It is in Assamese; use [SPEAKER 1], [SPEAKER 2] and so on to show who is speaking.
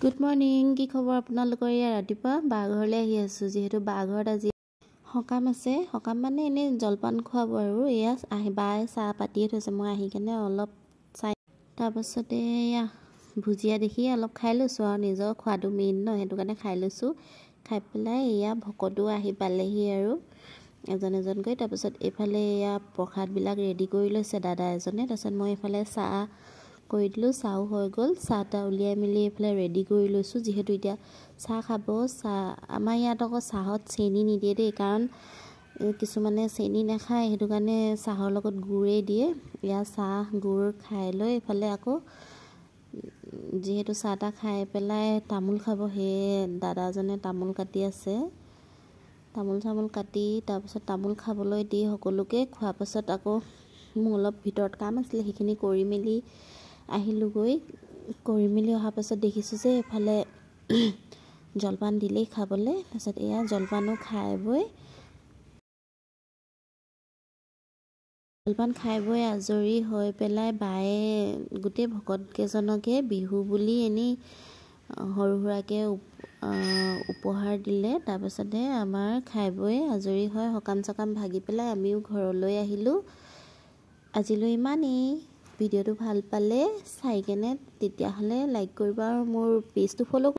[SPEAKER 1] গুড মৰ্নিং কি খবৰ আপোনালোকৰ ইয়া ৰাতিপুৱা বাঘৰলৈ আহি আছো যেহেতু বাঘৰত আজি হকাম আছে হকাম মানে এনে জলপান খুৱাব আৰু এয়া আহি বাই চাহ পাতিয়ে থৈছে মই আহি কেনে অলপ চাই তাৰ পাছতে এয়া ভুজিয়া দেখি অলপ খাই লৈছো আৰু নিজৰ খোৱাটো মেইন ন হেতু কাৰণে খাই লৈছো খাই পেলাই এয়া ভকতো আহি পালেহি আৰু এজন এজনকৈ তাৰ পাছত এফালে এয়া প্ৰসাদ বিলাক ৰেডি কৰি লৈছে দাদা এজনে তাৰ পাছত মই এফালে চাহ কৰি দিলো চাও হৈ গল চাহটা উলিয়াই মিলি এফালে ৰেডি কৰি লৈছো যেহেতু এতিয়া চাহ খাব চাহ আমাৰ ইয়াত আকৌ চাহত চেনি নিদিয়ে দেই কাৰণ কিছুমানে চেনি নাখায় হেতু কাৰণে চাহৰ লগত গুড়ে দিয়ে ইয়া চাহ গুড় খাই লৈ এফালে আকৌ যেহেতু চাহটা খাই পেলাই তামোল খাব হে দাদাজনে তামোল কাটি আছে তামোল কাটি তাৰ পাছত তামোল খাবলৈ দি সকলোকে খোৱা পাছত আকৌ মোৰ অলপ ভিতৰত কাম আছিল হেখিনি কৰি মেলি আহিলো গৈ কৰি মেলি অহা পাছত দেখিছো যে এফালে জলপান দিলেই খাবলে পাছত এয়া জলপানো খাই বই জলপান খাই বই আজৰি হৈ পেলাই বায়ে গুটে ভকত কেজনকে বিহু বুলি এনি হৰুহুৰাকে উপহাৰ দিলে তাৰ পাছতে আমাৰ খাই বই আজৰি হৈ হকাম চকাম ভাগি পেলাই আমিও ঘৰলৈ আহিলো আজিলৈ ইমানেই ভিডিওটো ভাল পালে চাই কেনে তেতিয়া হলে লাইক কৰিবা আৰু মোৰ পেজটো ফলো